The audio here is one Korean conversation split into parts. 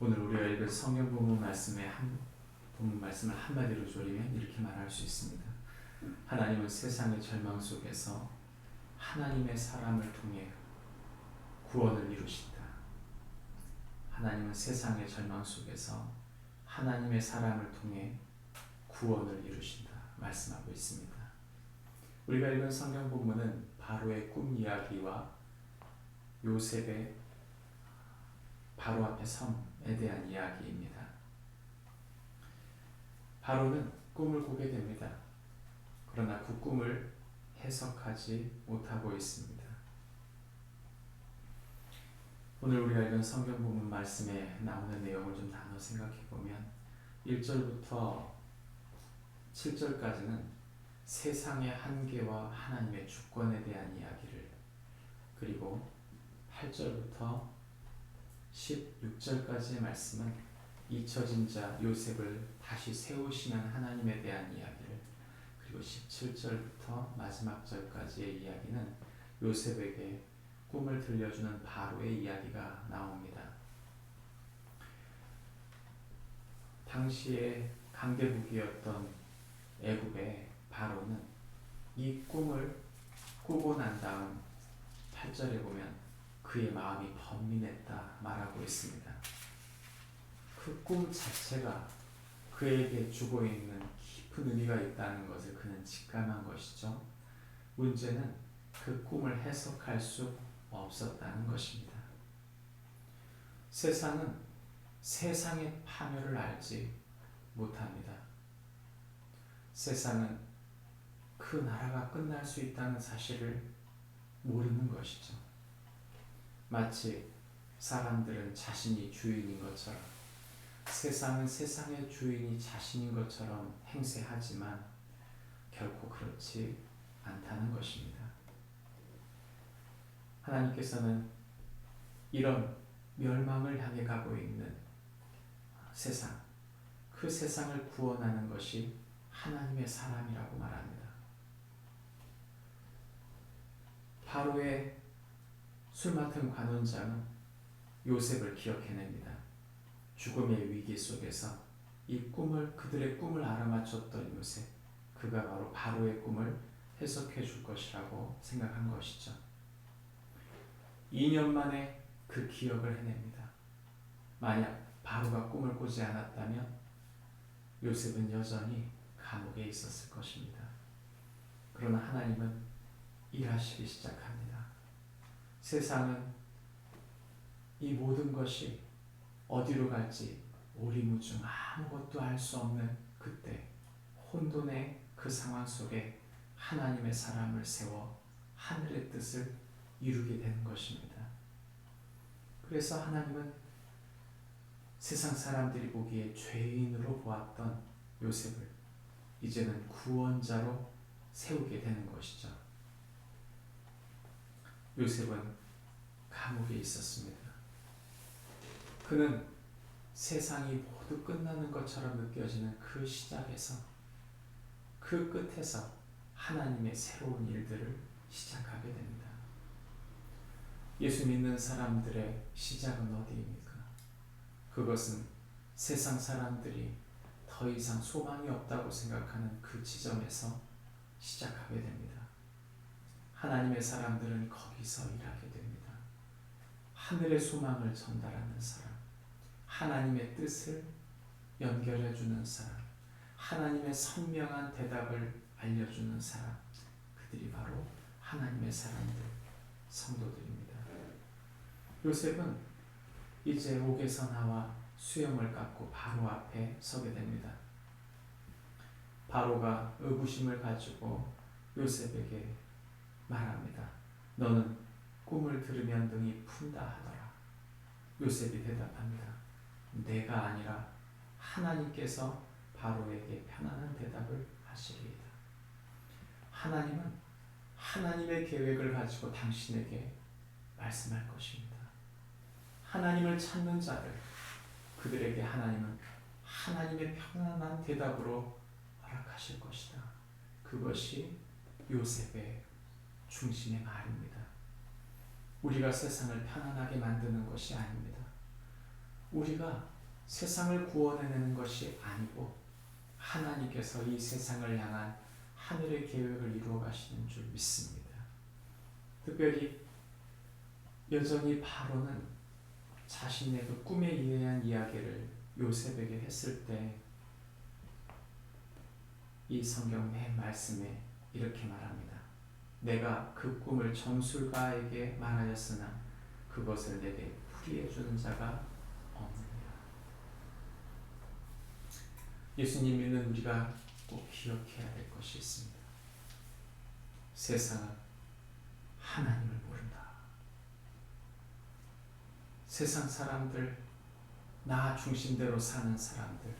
오늘 우리가 읽은 성경 본문 말씀을 한마디로 조리면 이렇게 말할 수 있습니다. 하나님은 세상의 절망 속에서 하나님의 사람을 통해 구원을 이루신다. 하나님은 세상의 절망 속에서 하나님의 사람을 통해 구원을 이루신다 말씀하고 있습니다. 우리가 읽은 성경 본문은 바로의 꿈 이야기와 요셉의 바로 앞에 섬에 대한 이야기입니다. 바로는 꿈을 꾸게 됩니다. 그러나 그 꿈을 해석하지 못하고 있습니다. 오늘 우리가 읽은 성경 본문 말씀에 나오는 내용을 좀 나눠 생각해 보면 1절부터 7절까지는 세상의 한계와 하나님의 주권에 대한 이야기를, 그리고 8절부터 16절까지의 말씀은 잊혀진 자 요셉을 다시 세우시는 하나님에 대한 이야기를, 그리고 17절부터 마지막 절까지의 이야기는 요셉에게 꿈을 들려주는 바로의 이야기가 나옵니다. 당시에 강대국이었던 애굽의 바로는 이 꿈을 꾸고 난 다음 8절에 보면 그의 마음이 번민했다 말하고 있습니다. 그 꿈 자체가 그에게 주고 있는 깊은 의미가 있다는 것을 그는 직감한 것이죠. 문제는 그 꿈을 해석할 수 없었다는 것입니다. 세상은 세상의 파멸을 알지 못합니다. 세상은 그 나라가 끝날 수 있다는 사실을 모르는 것이죠. 마치 사람들은 자신이 주인인 것처럼, 세상은 세상의 주인이 자신인 것처럼 행세하지만 결코 그렇지 않다는 것입니다. 하나님께서는 이런 멸망을 향해 가고 있는 세상, 그 세상을 구원하는 것이 하나님의 사람이라고 말합니다. 바로의 술 맡은 관원장은 요셉을 기억해냅니다. 죽음의 위기 속에서 그들의 꿈을 알아맞혔던 요셉, 그가 바로 바로의 꿈을 해석해 줄 것이라고 생각한 것이죠. 2년 만에 그 기억을 해냅니다. 만약 바로가 꿈을 꾸지 않았다면 요셉은 여전히 감옥에 있었을 것입니다. 그러나 하나님은 일하시기 시작합니다. 세상은 이 모든 것이 어디로 갈지 오리무중 아무것도 알 수 없는 그때, 혼돈의 그 상황 속에 하나님의 사람을 세워 하늘의 뜻을 이루게 되는 것입니다. 그래서 하나님은 세상 사람들이 보기에 죄인으로 보았던 요셉을 이제는 구원자로 세우게 되는 것이죠. 요셉은 감옥에 있었습니다. 그는 세상이 모두 끝나는 것처럼 느껴지는 그 시작에서, 그 끝에서 하나님의 새로운 일들을 시작하게 됩니다. 예수 믿는 사람들의 시작은 어디입니까? 그것은 세상 사람들이 더 이상 소망이 없다고 생각하는 그 지점에서 시작하게 됩니다. 하나님의 사람들은 거기서 일하게 됩니다. 하늘의 소망을 전달하는 사람, 하나님의 뜻을 연결해주는 사람, 하나님의 선명한 대답을 알려주는 사람, 그들이 바로 하나님의 사람들, 성도들입니다. 요셉은 이제 옥에서 나와 수염을 깎고 바로 앞에 서게 됩니다. 바로가 의구심을 가지고 요셉에게 말합니다. 너는 꿈을 들으면 등이 푼다 하더라. 요셉이 대답합니다. 내가 아니라 하나님께서 바로에게 편안한 대답을 하시리이다. 하나님은 하나님의 계획을 가지고 당신에게 말씀할 것입니다. 하나님을 찾는 자를, 그들에게 하나님은 하나님의 편안한 대답으로 허락하실 것이다. 그것이 요셉의 중심의 말입니다. 우리가 세상을 편안하게 만드는 것이 아닙니다. 우리가 세상을 구원해내는 것이 아니고 하나님께서 이 세상을 향한 하늘의 계획을 이루어 가시는 줄 믿습니다. 특별히 여전히 바로는 자신의 그 꿈에 의한 이야기를 요셉에게 했을 때 이 성경 맨 말씀에 이렇게 말합니다. 내가 그 꿈을 정술가에게 말하였으나 그것을 내게 풀이해 주는 자가 없느니라. 예수님 믿는 우리가 꼭 기억해야 될 것이 있습니다. 세상은 하나님을 모른다. 세상 사람들, 나 중심대로 사는 사람들,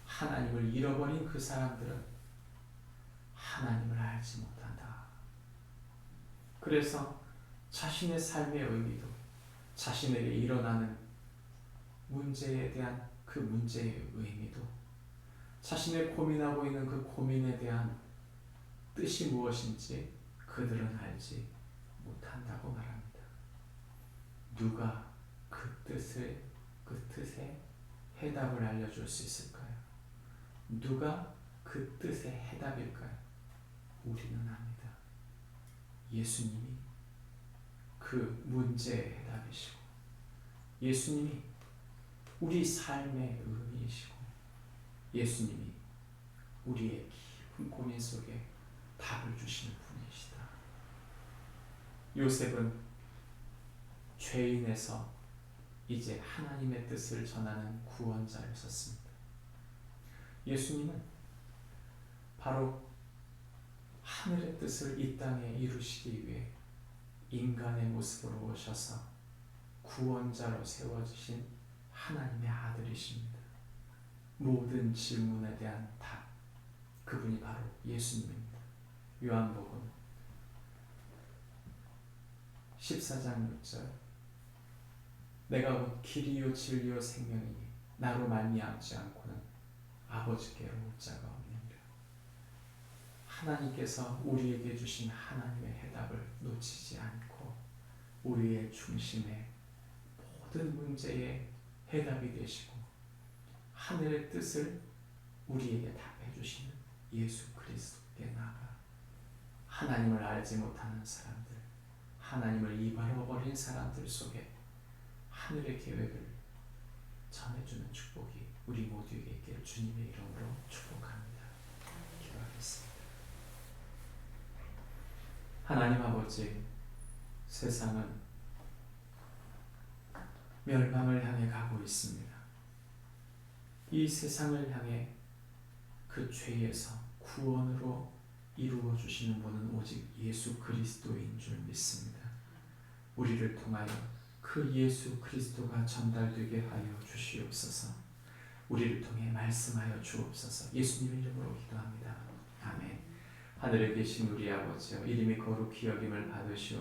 하나님을 잃어버린 그 사람들은 하나님을 알지 못한다. 그래서 자신의 삶의 의미도, 자신에게 일어나는 문제에 대한 그 문제의 의미도, 자신의 고민하고 있는 그 고민에 대한 뜻이 무엇인지 그들은 알지 못한다고 말합니다. 누가 그 뜻에 해답을 알려줄 수 있을까요? 누가 그 뜻의 해답일까요? 우리는 압니다. 예수님이 그 문제의 해답이시고, 예수님이 우리 삶의 의미이시고, 예수님이 우리의 깊은 고민 속에 답을 주시는 분이시다. 요셉은 죄인에서 이제 하나님의 뜻을 전하는 구원자를 썼습니다. 예수님은 바로 하늘의 뜻을 이 땅에 이루시기 위해 인간의 모습으로 오셔서 구원자로 세워지신 하나님의 아들이십니다. 모든 질문에 대한 답, 그분이 바로 예수님입니다. 요한복음 14장 6절, 내가 곧 길이요 진리요 생명이니 나로 말미암지 않고는 아버지께로 올 자가 없느니라. 하나님께서 우리에게 주신 하나님의 해답을 놓치지 않고 우리의 중심에 모든 문제의 해답이 되시고 하늘의 뜻을 우리에게 답해 주시는 예수 그리스도께 나아가 하나님을 알지 못하는 사람들, 하나님을 이발해버린 사람들 속에 하늘의 계획을 전해주는 축복이 우리 모두에게 있기를 주님의 이름으로 축복합니다. 기도하겠습니다. 하나님 아버지, 세상은 멸망을 향해 가고 있습니다. 이 세상을 향해 그 죄에서 구원으로 이루어 주시는 분은 오직 예수 그리스도인 줄 믿습니다. 우리를 통하여 그 예수 그리스도가 전달되게 하여 주시옵소서. 우리를 통해 말씀하여 주옵소서. 예수님의 이름으로 기도합니다. 아멘. 하늘에 계신 우리 아버지여, 이름이 거룩히 여김을 받으시오.